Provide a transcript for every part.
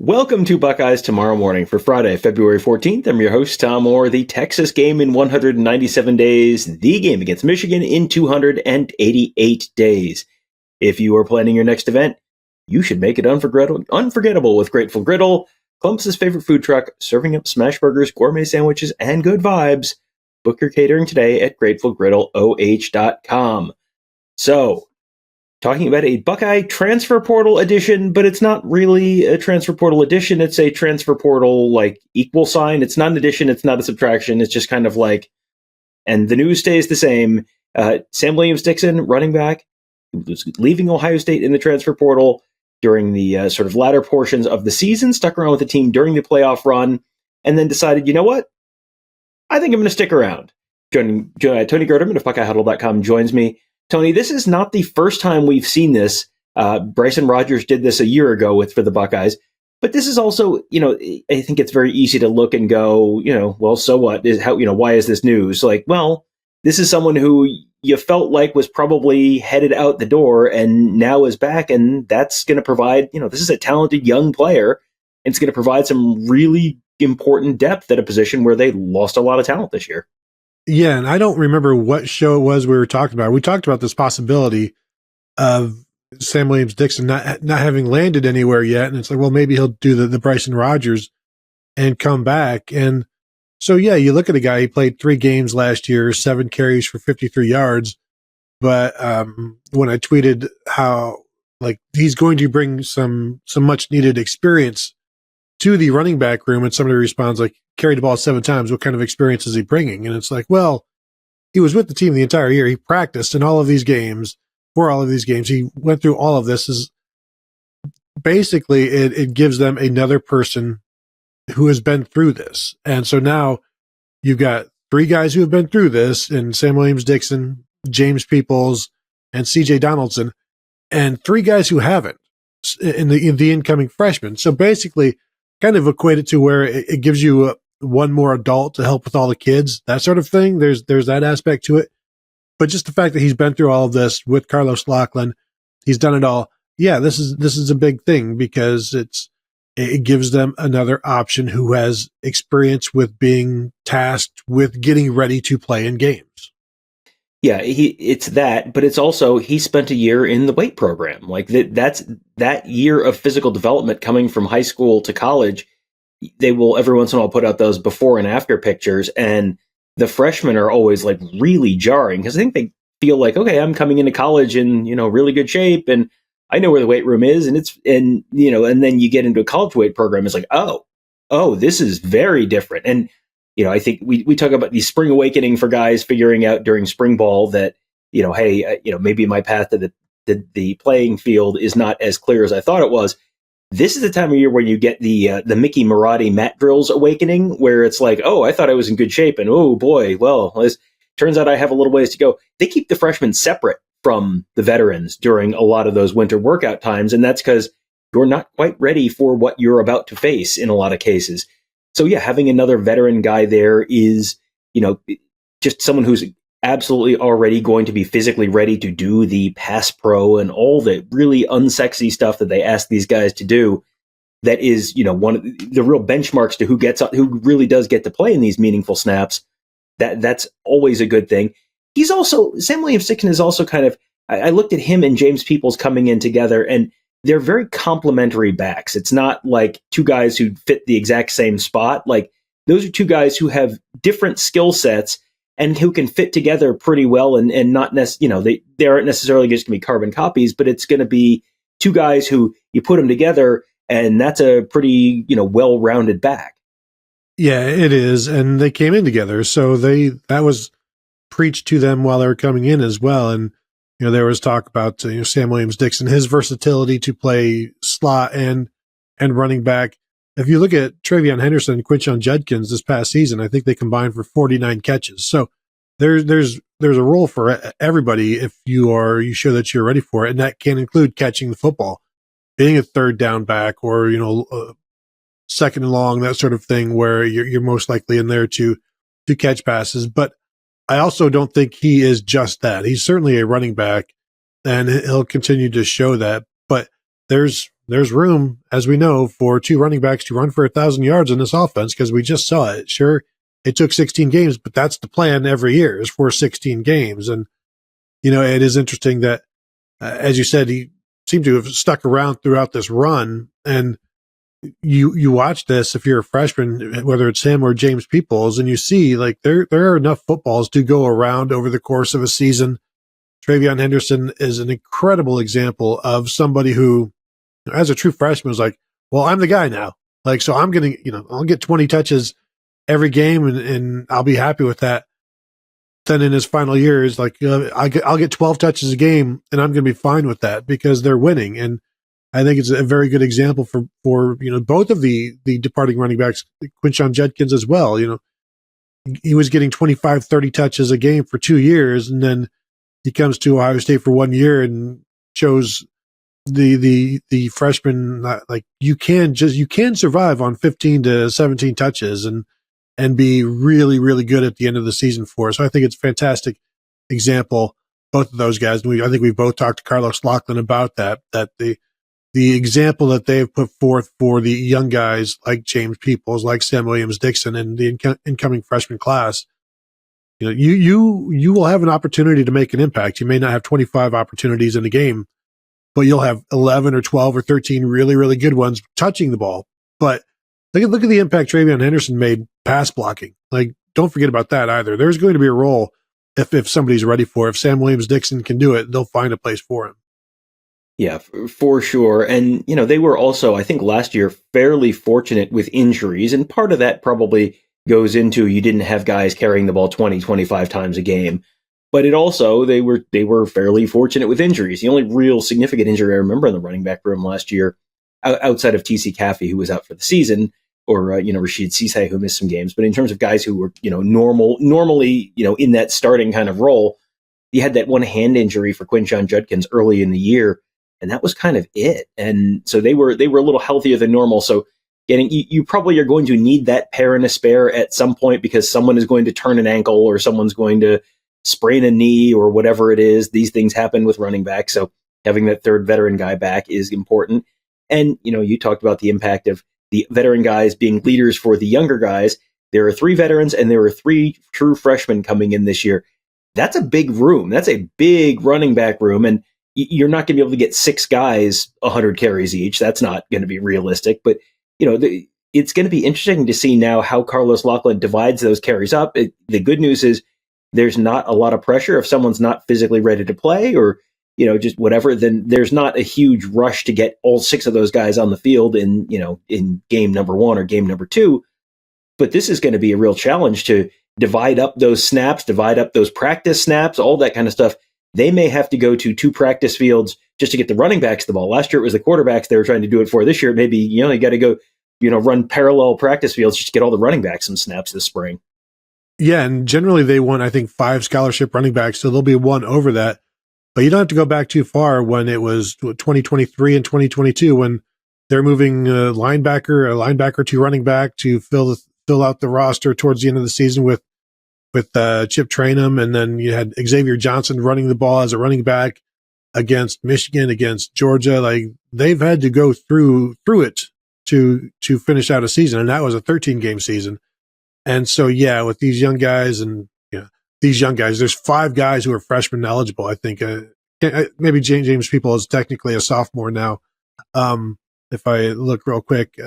Welcome to Buckeyes Tomorrow Morning for Friday, February 14th. I'm your host, Tom Orr. The Texas game in 197 days, the game against Michigan in 288 days. If you are planning your next event, you should make it unforgettable with Grateful Griddle, Columbus's favorite food truck, serving up smash burgers, gourmet sandwiches, and good vibes. Book your catering today at gratefulgriddleoh.com. So, talking about a Buckeye transfer portal edition, but it's not really a transfer portal edition. It's a transfer portal like equal sign. It's not an addition. It's not a subtraction. It's just kind of like, and the news stays the same. Sam Williams-Dixon, running back, was leaving Ohio State in the transfer portal during the sort of latter portions of the season, stuck around with the team during the playoff run, and then decided, you know what? I think I'm going to stick around. Tony Gerdeman of BuckeyeHuddle.com joins me. Tony, this is not the first time we've seen this. Bryson Rodgers did this a year ago for the Buckeyes. But this is also, I think it's very easy to look and go, well, so what? Why is this news? Like, well, this is someone who you felt like was probably headed out the door and now is back. And that's going to provide, this is a talented young player. And it's going to provide some really important depth at a position where they lost a lot of talent this year. Yeah, and I don't remember what show it was we were talking about. We talked about this possibility of Sam Williams-Dixon not having landed anywhere yet, and it's like, well, maybe he'll do the Bryson Rodgers and come back. And so, yeah, you look at a guy, he played 3 games last year, 7 carries for 53 yards. But when I tweeted how he's going to bring some much needed experience to the running back room, and somebody responds like, carried the ball 7 times. What kind of experience is he bringing? And it's like, well, he was with the team the entire year. He practiced in all of these games. For all of these games, he went through all of this. Is basically it gives them another person who has been through this. And so now you've got 3 guys who have been through this, and Sam Williams-Dixon, James Peoples, and CJ Donaldson, and 3 guys who haven't in the incoming freshmen. So basically, kind of equate it to where it gives you one more adult to help with all the kids, that sort of thing. There's that aspect to it. But just the fact that he's been through all of this with Carlos Lachlan, he's done it all. Yeah, this is a big thing because it gives them another option who has experience with being tasked with getting ready to play in games. Yeah, it's that, but it's also he spent a year in the weight program. Like that's that year of physical development coming from high school to college. They will every once in a while put out those before and after pictures, and the freshmen are always like really jarring because I think they feel like, okay, I'm coming into college in really good shape, and I know where the weight room is, and and then you get into a college weight program, it's like, oh, this is very different. And I think we talk about the spring awakening for guys figuring out during spring ball that, hey, maybe my path to the playing field is not as clear as I thought it was. This is the time of year where you get the Mickey Marotti mat drills awakening, where it's like, oh, I thought I was in good shape, and oh boy, well, it turns out I have a little ways to go. They keep the freshmen separate from the veterans during a lot of those winter workout times, and that's because you're not quite ready for what you're about to face in a lot of cases. So yeah, having another veteran guy there is, just someone who's absolutely already going to be physically ready to do the pass pro and all the really unsexy stuff that they ask these guys to do. That is, one of the real benchmarks to who really does get to play in these meaningful snaps. That's always a good thing. Sam Williams-Dixon is also kind of, I looked at him and James Peoples coming in together, and they're very complementary backs. It's not like 2 guys who fit the exact same spot. Like those are 2 guys who have different skill sets and who can fit together pretty well, and not necessarily, they aren't necessarily just going to be carbon copies, but it's going to be 2 guys who you put them together, and that's a pretty, well-rounded back. Yeah, it is. And they came in together. So that was preached to them while they were coming in as well. And, there was talk about Sam Williams-Dixon, his versatility to play slot and running back. If you look at Travion Henderson and Quinshon Judkins this past season, I think they combined for 49 catches. So there's a role for everybody if you show that you're ready for it, and that can include catching the football, being a third down back, or second and long, that sort of thing, where you're most likely in there to catch passes. But I also don't think he is just that. He's certainly a running back, and he'll continue to show that. But there's there's room, as we know, for two running backs to run for 1,000 yards in this offense because we just saw it. Sure, it took 16 games, but that's the plan every year is for 16 games. And, it is interesting that, as you said, he seemed to have stuck around throughout this run. And you watch this if you're a freshman, whether it's him or James Peoples, and you see like there are enough footballs to go around over the course of a season. Travion Henderson is an incredible example of somebody who, as a true freshman, was like, well, I'm the guy now. Like, so I'm going to, I'll get 20 touches every game and I'll be happy with that. Then in his final years, like, I'll get 12 touches a game and I'm going to be fine with that because they're winning. And I think it's a very good example for both of the departing running backs, Quinshon Judkins as well. He was getting 25, 30 touches a game for 2 years. And then he comes to Ohio State for 1 year and shows the freshman, like you can survive on 15 to 17 touches and be really, really good at the end of the season for us. So I think it's a fantastic example, both of those guys. And I think we've both talked to Carlos Loughlin about that the example that they've put forth for the young guys like James Peoples, like Sam Williams-Dixon and the incoming freshman class. You will have an opportunity to make an impact. You may not have 25 opportunities in a game, but you'll have 11 or 12 or 13 really, really good ones touching the ball. But look at the impact Travion Henderson made pass blocking. Like, don't forget about that either. There's going to be a role if somebody's ready for it. If Sam Williams-Dixon can do it, they'll find a place for him. Yeah, for sure. And, they were also, I think last year, fairly fortunate with injuries. And part of that probably goes into you didn't have guys carrying the ball 20, 25 times a game. But it also, they were fairly fortunate with injuries. The only real significant injury I remember in the running back room last year, outside of TC Caffey, who was out for the season, or, Rashid Cisse, who missed some games. But in terms of guys who were, normally, in that starting kind of role, you had that one hand injury for Quinshon Judkins early in the year. And that was kind of it. And so they were a little healthier than normal. So you probably are going to need that pair and a spare at some point because someone is going to turn an ankle or someone's going to sprain a knee or whatever it is. These things happen with running backs. So having that third veteran guy back is important. And, you talked about the impact of the veteran guys being leaders for the younger guys. There are 3 veterans and there are 3 true freshmen coming in this year. That's a big room. That's a big running back room. And you're not going to be able to get 6 guys 100 carries each. That's not going to be realistic. But, it's going to be interesting to see now how Carlos Loughlin divides those carries up. The good news is there's not a lot of pressure. If someone's not physically ready to play or, just whatever, then there's not a huge rush to get all 6 of those guys on the field in game number 1 or game number 2. But this is going to be a real challenge to divide up those snaps, divide up those practice snaps, all that kind of stuff. They may have to go to 2 practice fields just to get the running backs the ball. Last year it was the quarterbacks they were trying to do it for. This year maybe you got to go run parallel practice fields just to get all the running backs some snaps this spring. Yeah, and generally they want, I think, 5 scholarship running backs, so there'll be one over that. But you don't have to go back too far when it was 2023 and 2022 when they're moving a linebacker to running back to fill out the roster towards the end of the season with Chip Trainum, and then you had Xavier Johnson running the ball as a running back against Michigan, against Georgia. Like, they've had to go through it to finish out a season, and that was a 13-game season. And so, yeah, with these young guys there's 5 guys who are freshman eligible. I think maybe James People is technically a sophomore now. If I look real quick,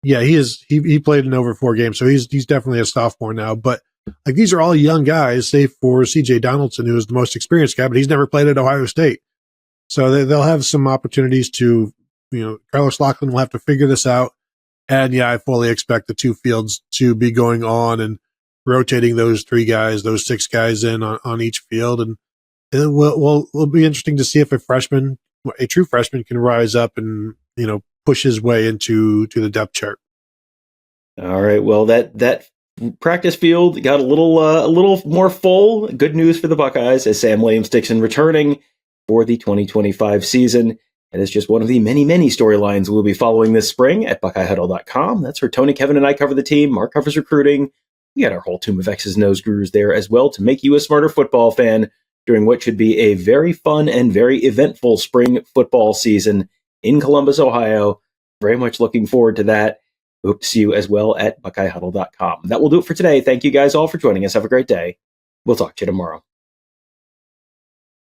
yeah, he played in over 4 games, so he's definitely a sophomore now. But like, these are all young guys, save for CJ Donaldson, who is the most experienced guy, but he's never played at Ohio State. So they'll have some opportunities to, Carlos Loughlin will have to figure this out. And yeah, I fully expect the 2 fields to be going on and rotating those 3 guys, those 6 guys in on each field. And it will be interesting to see if a true freshman can rise up and, push his way into the depth chart. All right. Well, that practice field got a little more full. Good news for the Buckeyes as Sam Williams-Dixon returning for the 2025 season. And it's just one of the many, many storylines we'll be following this spring at BuckeyeHuddle.com. That's where Tony, Kevin, and I cover the team. Mark covers recruiting. We got our whole tomb of X's and O's gurus there as well to make you a smarter football fan during what should be a very fun and very eventful spring football season in Columbus, Ohio. Very much looking forward to that. Hope to see you as well at BuckeyeHuddle.com. That will do it for today. Thank you guys all for joining us. Have a great day. We'll talk to you tomorrow.